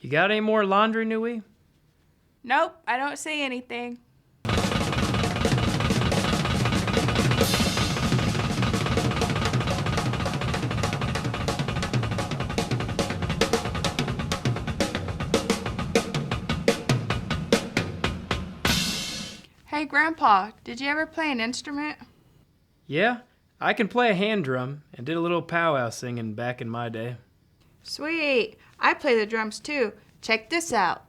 You got any more laundry, Nui? Nope, I don't see anything. Hey, Grandpa, did you ever play an instrument? Yeah, I can play a hand drum and did a little powwow singing back in my day. Sweet. I play the drums too. Check this out.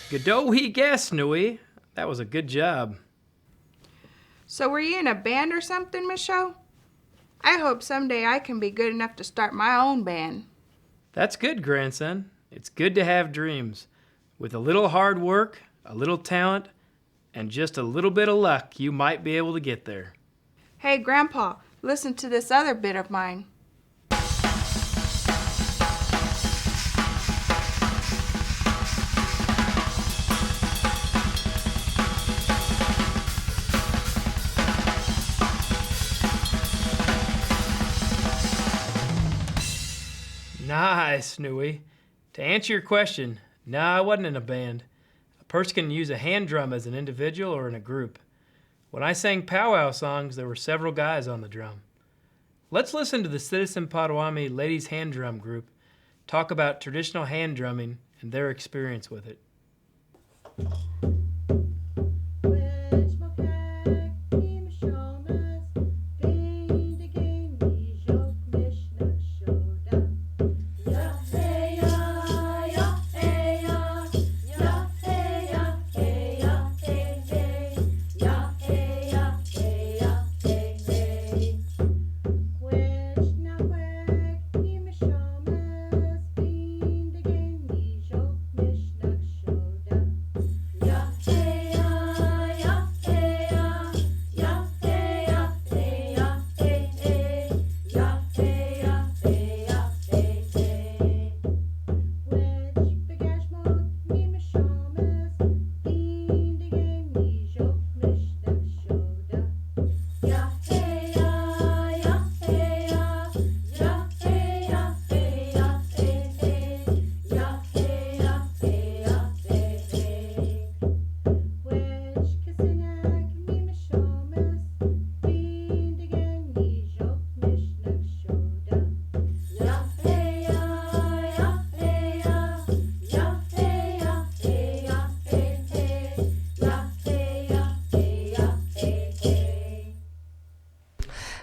Good guess, Nui. That was a good job. So were you in a band or something, Michelle? I hope someday I can be good enough to start my own band. That's good, grandson. It's good to have dreams. With a little hard work, a little talent, and just a little bit of luck, you might be able to get there. Hey, Grandpa, listen to this other bit of mine. Nice, Nui. To answer your question, no, I wasn't in a band. A person can use a hand drum as an individual or in a group. When I sang powwow songs, there were several guys on the drum. Let's listen to the Citizen Potawatomi Ladies Hand Drum Group talk about traditional hand drumming and their experience with it.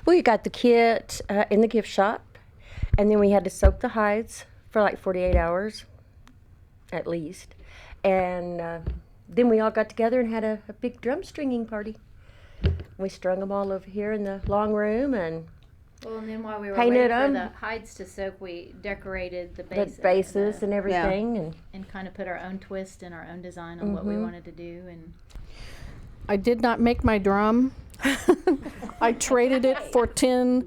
We got the kit in the gift shop, and then we had to soak the hides for like 48 hours, at least. And then we all got together and had a big drum stringing party. We strung them all over here in the long room and Well, and then while we were painted waiting for them. the hides to soak, we decorated the the bases, bases and everything. and kind of put our own twist and our own design on what we wanted to do. And I did not make my drum. I traded it for 10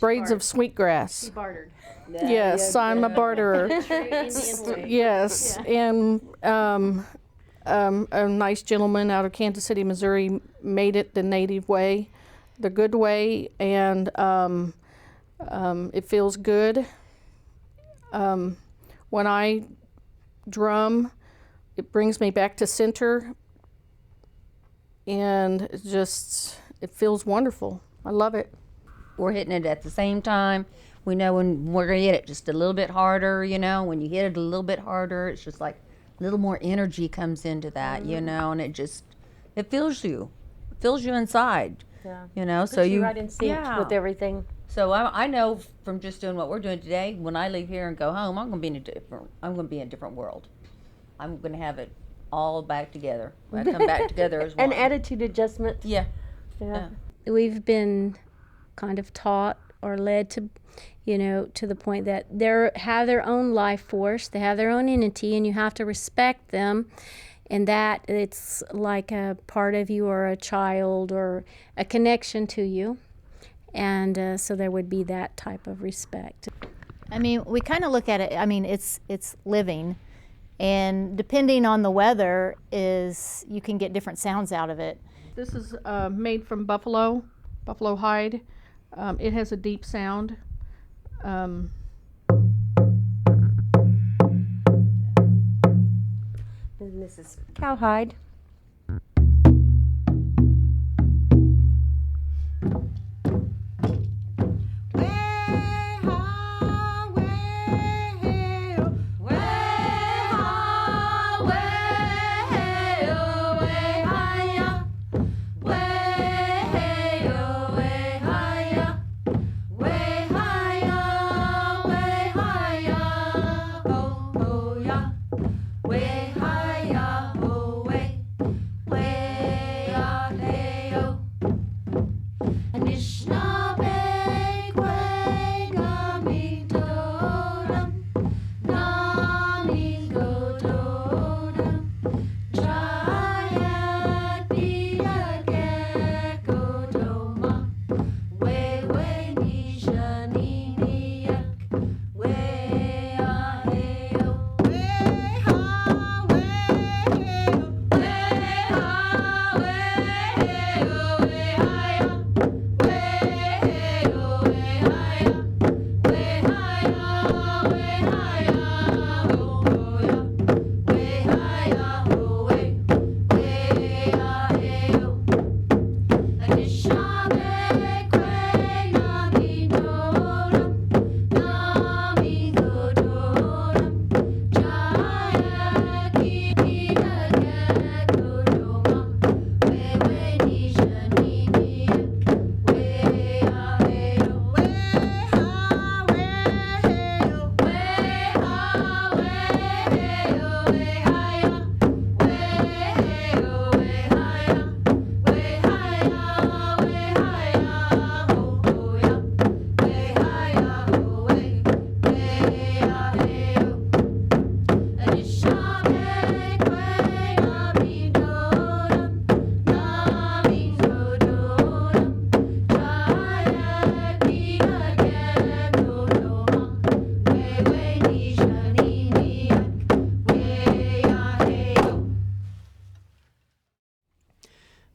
braids of sweetgrass. we bartered. Yes, I'm a barterer. Very Indian way. Yes, and a nice gentleman out of Kansas City, Missouri, made it the native way, the good way, and it feels good. When I drum, it brings me back to center, and it feels wonderful. I love it. We're hitting it at the same time. We know when we're gonna hit it just a little bit harder, when you hit it a little bit harder, it's just like a little more energy comes into that, and it fills you inside, Yeah. so Puts you right in sync with everything. So I know from just doing what we're doing today, when I leave here and go home, I'm gonna be in a different world. I'm gonna have it all back together. When I come back together as one. An attitude adjustment. Yeah. Yeah. We've been kind of taught or led to, to the point that they have their own life force, they have their own entity, and you have to respect them. And that it's like a part of you or a child or a connection to you. And so there would be that type of respect. I mean, we kind of look at it. I mean, it's living, and depending on the weather, you can get different sounds out of it. This is made from buffalo hide. It has a deep sound. And this is cowhide.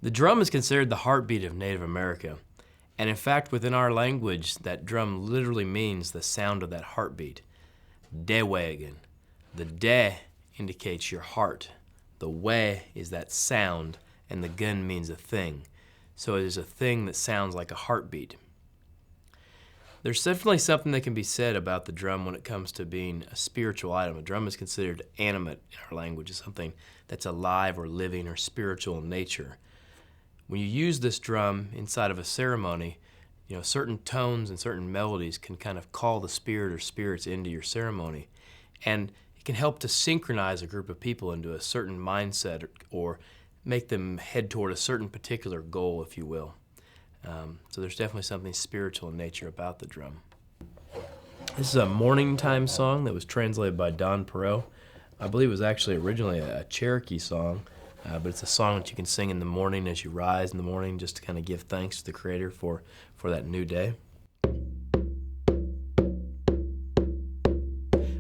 The drum is considered the heartbeat of Native America. And in fact, within our language, that drum literally means the sound of that heartbeat. Dewagan. The de indicates your heart. The we is that sound, and the gun means a thing. So it is a thing that sounds like a heartbeat. There's definitely something that can be said about the drum when it comes to being a spiritual item. A drum is considered animate in our language, as something that's alive or living or spiritual in nature. When you use this drum inside of a ceremony, certain tones and certain melodies can kind of call the spirit or spirits into your ceremony. And it can help to synchronize a group of people into a certain mindset or make them head toward a certain particular goal, if you will. So there's definitely something spiritual in nature about the drum. This is a morning time song that was translated by Don Perot. I believe it was actually originally a Cherokee song. But it's a song that you can sing in the morning as you rise in the morning, just to kind of give thanks to the Creator for that new day.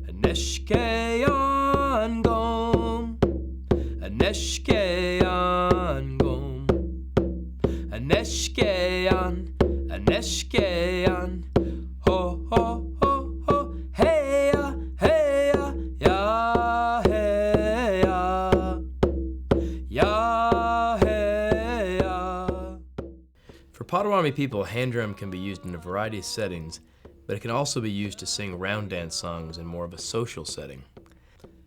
Aneshkeyan gom, Aneshkeyan gom, Aneshkeyan, Aneshkeyan, ho ho ho ho, heya heya ya heya. For Potawatomi people, hand drum can be used in a variety of settings, but it can also be used to sing round dance songs in more of a social setting.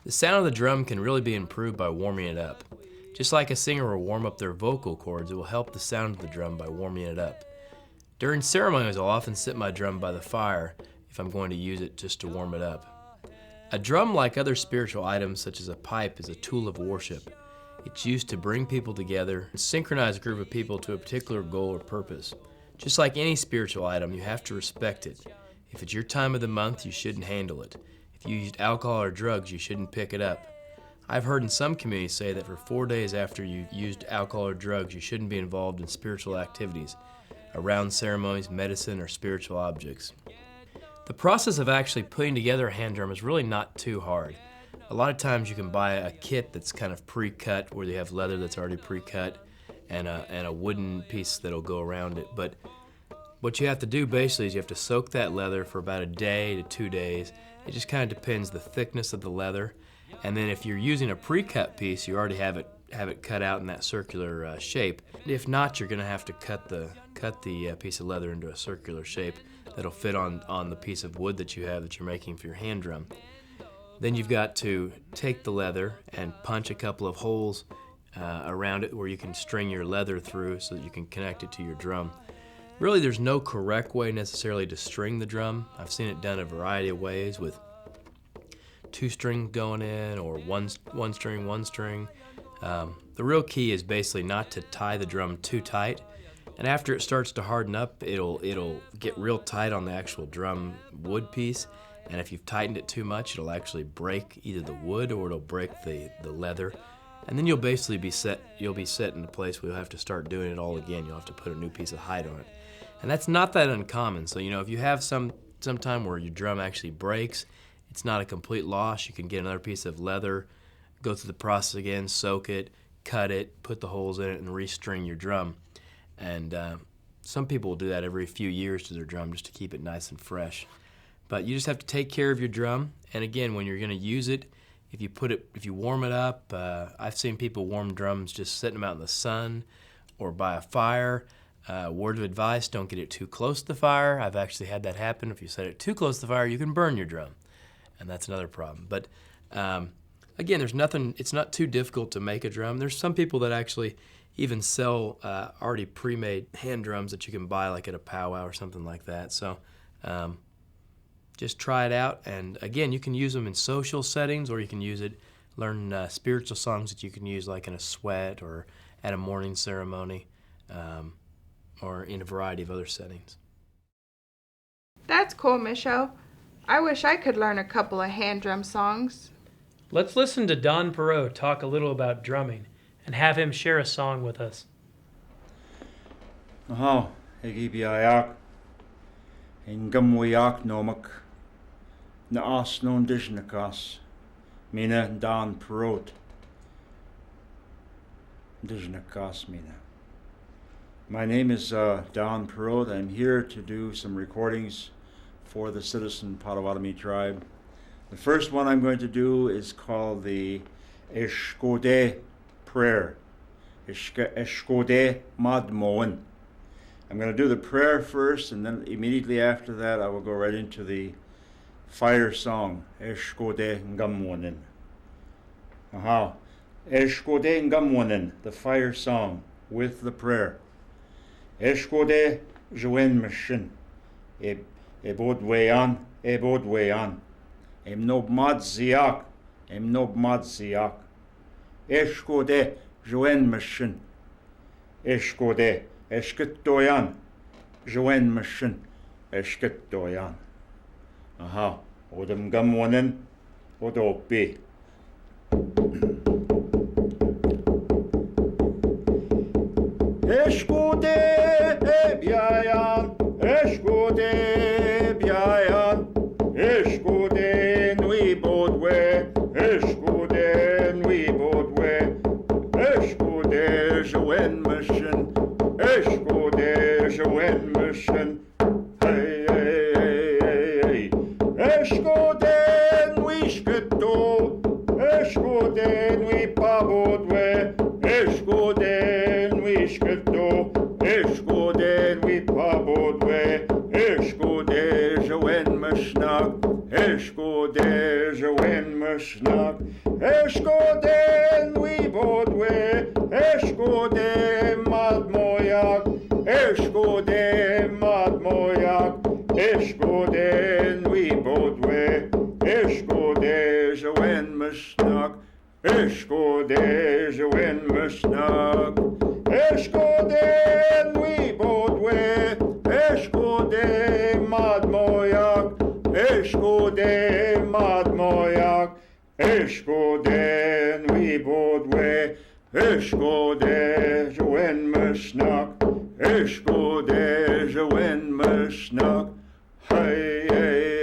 The sound of the drum can really be improved by warming it up. Just like a singer will warm up their vocal cords, it will help the sound of the drum by warming it up. During ceremonies, I'll often sit my drum by the fire if I'm going to use it just to warm it up. A drum, like other spiritual items such as a pipe, is a tool of worship. It's used to bring people together and synchronize a group of people to a particular goal or purpose. Just like any spiritual item, you have to respect it. If it's your time of the month, you shouldn't handle it. If you used alcohol or drugs, you shouldn't pick it up. I've heard in some communities say that for 4 days after you've used alcohol or drugs, you shouldn't be involved in spiritual activities, around ceremonies, medicine, or spiritual objects. The process of actually putting together a hand drum is really not too hard. A lot of times you can buy a kit that's kind of pre-cut, where they have leather that's already pre-cut and a wooden piece that'll go around it. But what you have to do basically is you have to soak that leather for about a day to 2 days. It just kind of depends the thickness of the leather. And then if you're using a pre-cut piece, you already have it cut out in that circular shape. If not, you're going to have to cut the piece of leather into a circular shape that'll fit on the piece of wood that you have that you're making for your hand drum. Then you've got to take the leather and punch a couple of holes around it where you can string your leather through so that you can connect it to your drum. Really, there's no correct way necessarily to string the drum. I've seen it done a variety of ways with 2 strings going in or one string. The real key is basically not to tie the drum too tight. And after it starts to harden up, it'll get real tight on the actual drum wood piece. And if you've tightened it too much, it'll actually break either the wood or it'll break the leather. And then you'll basically be set in a place where you'll have to start doing it all again. You'll have to put a new piece of hide on it. And that's not that uncommon. So, if you have some time where your drum actually breaks, it's not a complete loss. You can get another piece of leather, go through the process again, soak it, cut it, put the holes in it, and restring your drum. And some people will do that every few years to their drum just to keep it nice and fresh. But you just have to take care of your drum. And again, when you're going to use it, if you warm it up, I've seen people warm drums just sitting them out in the sun or by a fire. Word of advice, don't get it too close to the fire. I've actually had that happen. If you set it too close to the fire, you can burn your drum. And that's another problem. But again, it's not too difficult to make a drum. There's some people that actually even sell already pre-made hand drums that you can buy like at a powwow or something like that. So just try it out. And again, you can use them in social settings, or you can learn spiritual songs that you can use like in a sweat or at a morning ceremony, or in a variety of other settings. That's cool, Michelle. I wish I could learn a couple of hand drum songs. Let's listen to Don Perot talk a little about drumming and have him share a song with us. Aha, Egibiayak, in Gumwayak Nomak, Naas non Dishnakas, Mina Don Perot, Dishnakas Mina. My name is Don Perot. I'm here to do some recordings for the Citizen Potawatomi tribe. The first one I'm going to do is called the Eshkode prayer. Eshkode Madmoen. I'm going to do the prayer first, and then immediately after that I will go right into the fire song, Eshkode Ngamwonen. Aha. Eshkode Ngamwonen, the fire song with the prayer. Eshkode Joen Mishin. Ebodwean. Em nob madziak. Eshkode Joen Mishin. Eshkode Eshketoyan. Joen Mishin. Eshketoyan. Aha. Odem Gamwonen. Odopi. Eshkode Biayan. Eshkode Biayan. Eshkode Nui Bodwe. Eshkode Nui Bodwe. Eshkode Joen Mission. Eshkode Joen Mission. Hey, hey, hey, hey, hey. Eshkode Nui Shketo. Eshkode Nui Pabodwe. Eshkode Nui Shketo. Eshkode Nui Pabodwe. Eshkode Joen Mishnak. Eshkode Joen Mishnak. Eshkode Nui Bodwe. Eshkode Madmoyak. Eshkode Madmoyak. Eshkode Nui Bodwe. Eshkode Joen Mishnak. Eshkode Joen Mishnak. Eshkode Nui Bodwe. Eshkode Madmoyak. Eshkode Madmoyak. Eshkode Nui Bodwe. Eshkode Joen Mishnak. Eshkode Joen Mishnak. Hey, hey,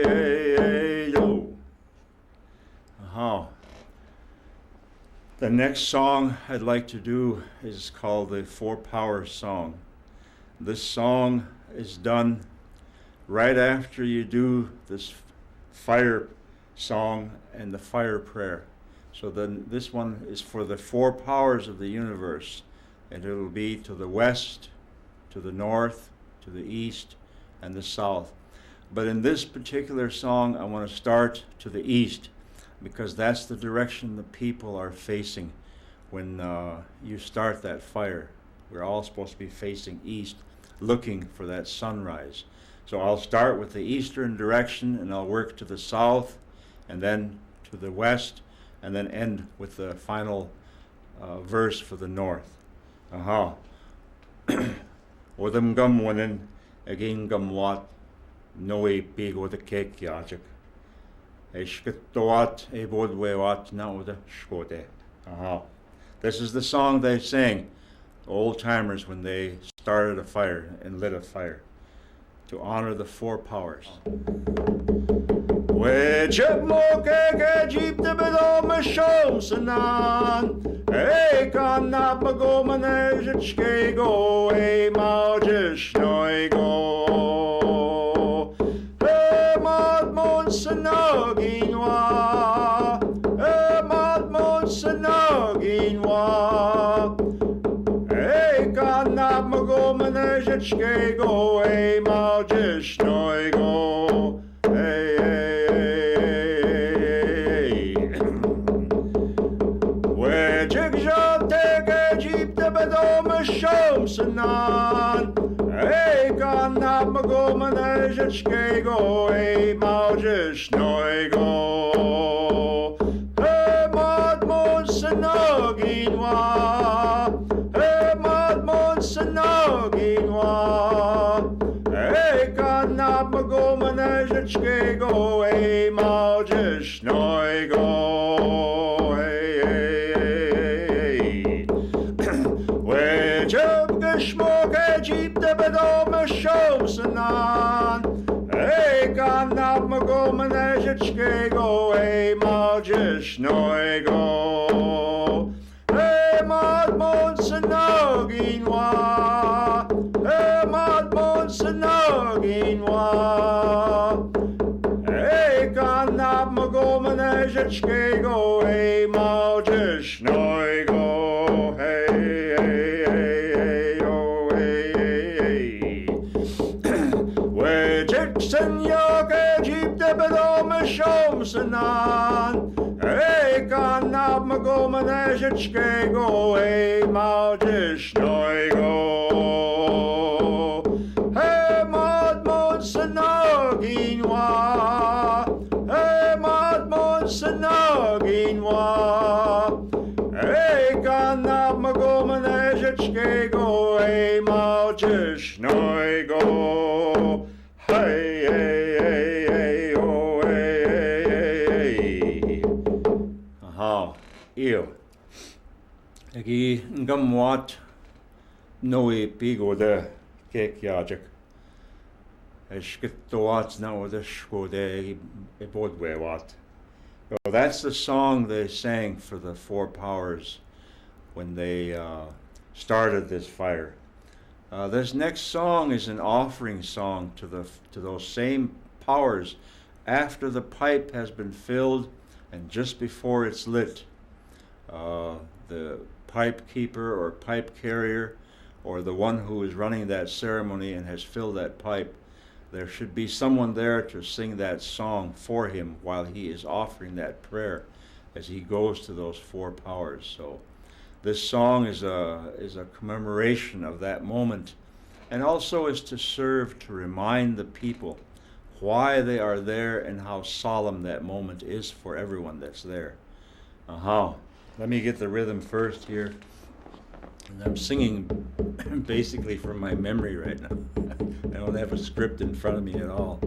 The next song I'd like to do is called the Four Powers Song. This song is done right after you do this fire song and the fire prayer. So then this one is for the four powers of the universe, and it'll be to the west, to the north, to the east, and the south. But in this particular song, I want to start to the east, because that's the direction the people are facing when you start that fire. We're all supposed to be facing east, looking for that sunrise. So I'll start with the eastern direction, and I'll work to the south, and then to the west, and then end with the final verse for the north. Aha. Odam gum wanin, again gum wat, noe big o the cake yajik. Eshkitowat e bodwewat na o the shkode. Aha. This is the song they sang, old timers, when they started a fire and lit a fire, to honor the four powers. Wejeb moke jeep de bedom shom sanan. Hey, kan nap go manage go e maujish noi go. Hey, mad mon sanaginwa. Hey, mad mon sanaginwa. Hey, kan nap go manage go e maujish noi go. Hey, bedom shom sanan. Hey, kan nap go manage go e maujish noi go. Hey, mad mon sanaginwa. Hey, mad mon sanaginwa. Hey, kan nap go manage go e maujish noi go. Shmoke jeep de bedom shom sanan. Hey, kan nap go manage go e maujish noi go. Hey, mad mon sanaginwa. Hey, mad mon sanaginwa. Hey, kan nap go manage go e maujish noi go. Senyoke jeep de bedom shom sanan. Hey, kan nap go manage go e maujish noi go. Hey, mad mon sanaginwa. Hey, mad mon sanaginwa. Hey, kan nap go manage go e maujish noi go. Hey, hey, hey, hey, oh, hey, hey, hey. Aha, ew. Egi ngamwat noe pigo de kek yajik. Eshkitowat na o de shkode e bodwewat. So that's the song they sang for the four powers when they started this fire. This next song is an offering song to those same powers after the pipe has been filled and just before it's lit. The pipe keeper or pipe carrier, or the one who is running that ceremony and has filled that pipe, there should be someone there to sing that song for him while he is offering that prayer as he goes to those four powers. So this song is a commemoration of that moment, and also is to serve to remind the people why they are there and how solemn that moment is for everyone that's there. Let me get the rhythm first here. And I'm singing basically from my memory right now. I don't have a script in front of me at all.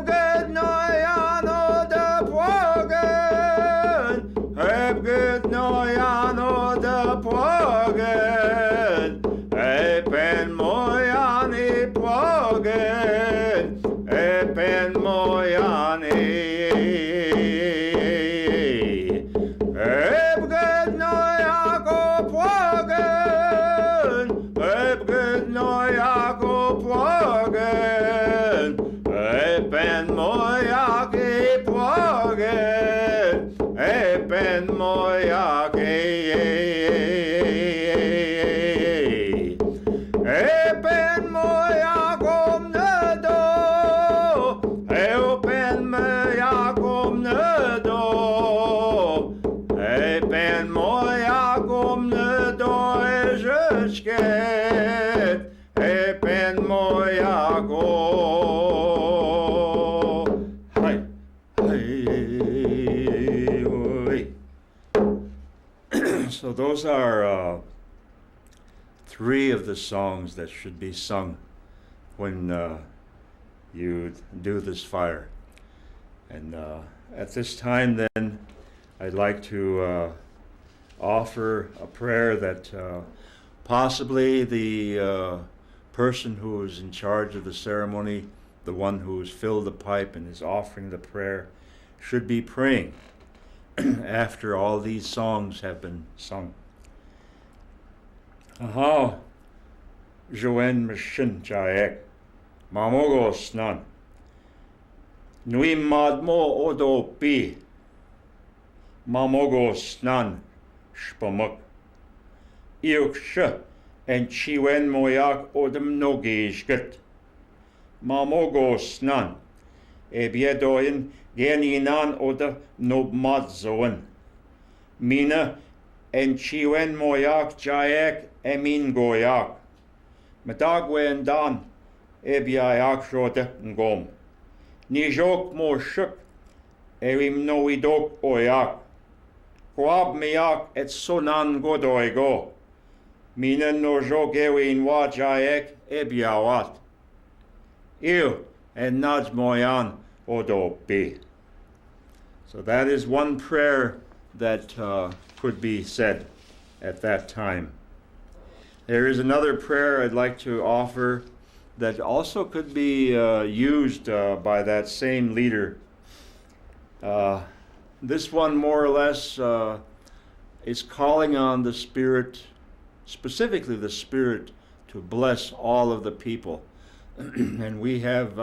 Good noyan o de pwagen. Good noyan o de pwagen. Pen moyan e pwagen. Pen moyan Good noyak o pwagen. Good noyak o pwagen. Pen moyak e pwagen. Pen moyak Pen moyak om ne do. Pen moyak om ne do. Pen moyak om ne do ejechket. Pen moyak o. Hi. So those are three of the songs that should be sung when you do this fire. And at this time then, I'd like to offer a prayer that possibly the person who is in charge of the ceremony, the one who's filled the pipe and is offering the prayer, should be praying after all these songs have been sung. Aha, Joen Mishin Jaek, Mamogos Nan, Nui Madmo Odo Pi, Mamogos Nan, Spamuk, Iuksha, and Chiwen Moyak Odem Nogishket, Mamogos Nan, Ebiedoin, Geninan Oda Nobmadzoen, Mina, and Chiwen Moyak Jaek Emin Goyak, Medagwen Dan, Ebiayak Shota Ngom, Nijok Mo Shuk, Erim Noidok Oyak, Quab Miak et Sonan Godoigo, Mina no Jok Ewin Wa Jaek Ebiawat, Ew, and Naj Moyan Odo Bi. So that is one prayer that could be said at that time. There is another prayer I'd like to offer that also could be used by that same leader. This one more or less is calling on the Spirit, specifically the Spirit, to bless all of the people. And we have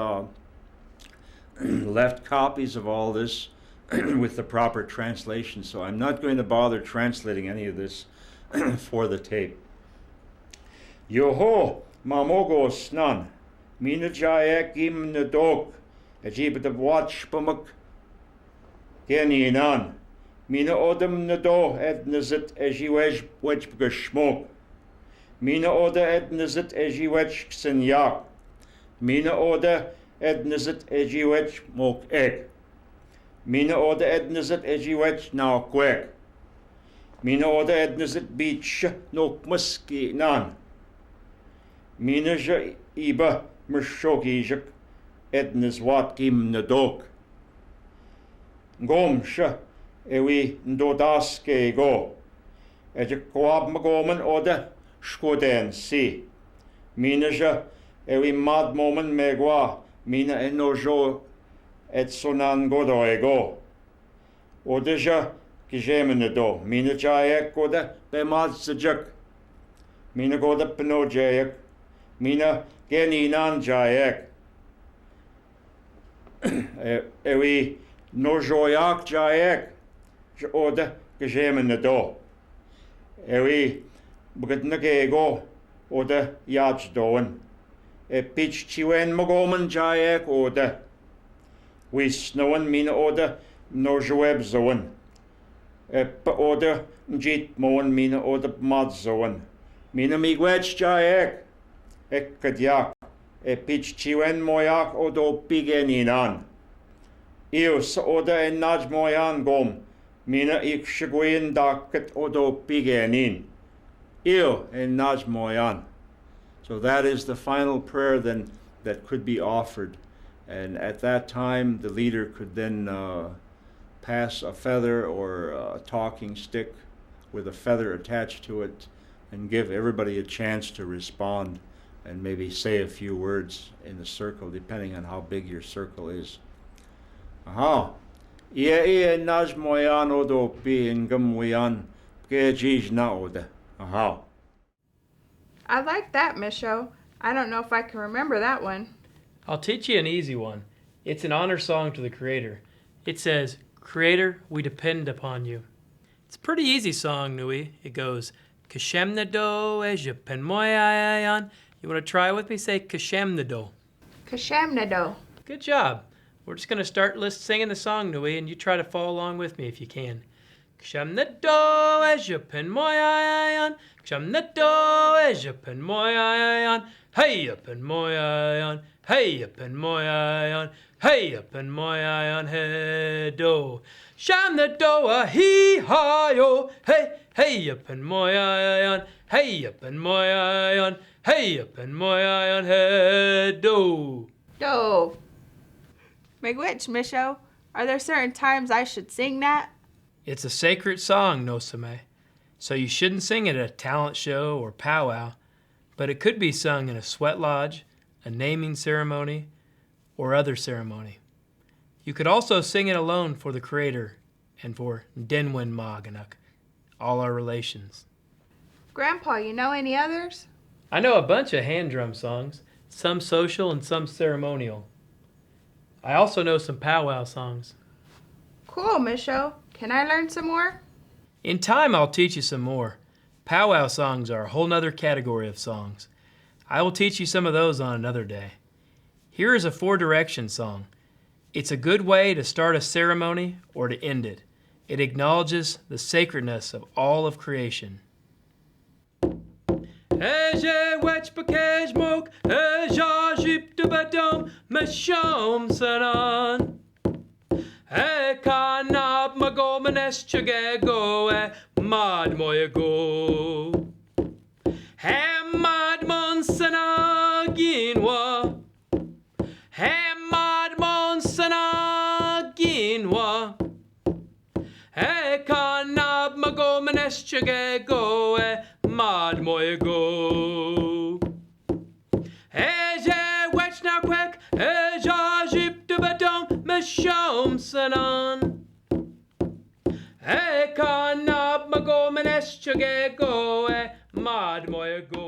left copies of all this with the proper translation, so I'm not going to bother translating any of this for the tape. Yoho mamogo snan, mina jaek im nadok, ajib the watch pumuk, geninan, mina odem nado et nazit ejiwej wedge gashmok, mina oda et nazit ejiwej senyak, mina oda et nazit ejiwej mok ek. Mina oda ednizet ejiwech now quick. Mina oda ednizet beach no muski nan. Mina ja iba mershogi edniz wat kim nadok. Gom sha ewi ndodaske go. Ejakwab magoman oda shkoden si. Mina ja ewi mad momen megwa. Mina enojo et sonan godoego. Odeja kijemenedo. Mina jaek goda bemad sajak. Mina goda penojayek. Mina geninan jaek. Ewi nojoyak jaek. Oda kijemenedo. Ewi bgadnagego. Oda yajdoen. E pitch chiwen mogomen jaek oda. We snowen mina oda no joeb zoen. Pa oda njit moen mina oda mad zoen. Mina migwech jaek. Ek kadyak. E pitch chiwen moyak odo pigeninan. Ius oda en naj moyan gom. Mina ik shigwin daket odo pigenin. Iu en naj moyan. So that is the final prayer then that could be offered. And at that time, the leader could then pass a feather or a talking stick with a feather attached to it and give everybody a chance to respond and maybe say a few words in the circle, depending on how big your circle is. Aha. Ia naj moyan odo pi ingam moyan ke jij na ode. Aha. I like that, Miss Show. I don't know if I can remember that one. I'll teach you an easy one. It's an honor song to the Creator. It says, Creator, we depend upon you. It's a pretty easy song, Nui. It goes, Kashemnado ejepen moyayan. You want to try with me? Say Kashemnado. Kashamnado. Good job. We're just going to start singing the song, Nui, and you try to follow along with me if you can. Kashemnado ejepen moyayan. Kashemnado ejepen moyayan. Hey up and moyayan. Hey up and moyayan. Hey up and moyayan. Hey do. Sham the doa he hi yo. Hey hey up and moyayan. Hey up and moyayan. Hey up and moyayan. Hey do. Do. Miigwech, Miss Show. Are there certain times I should sing that? It's a sacred song, Nosame. So you shouldn't sing it at a talent show or powwow, but it could be sung in a sweat lodge, a naming ceremony, or other ceremony. You could also sing it alone for the Creator and for Denwin Maganak, all our relations. Grandpa, you know any others? I know a bunch of hand drum songs, some social and some ceremonial. I also know some powwow songs. Cool, Miss Show. Can I learn some more? In time, I'll teach you some more. Powwow songs are a whole nother category of songs. I will teach you some of those on another day. Here is a 4-direction song. It's a good way to start a ceremony or to end it. It acknowledges the sacredness of all of creation. Eje wech bakej mok, eja jip de badam, meshom sanan. Ekanab mago manes chagego e mad moyago. Hamad monsana ginwa. Hamad monsana ginwa. Ekanab mago manes chagego e mad moyago. Eje wech na kwek, eja jip de badam, meshom sanan. Ekanab mago manes chagego e mad moyago.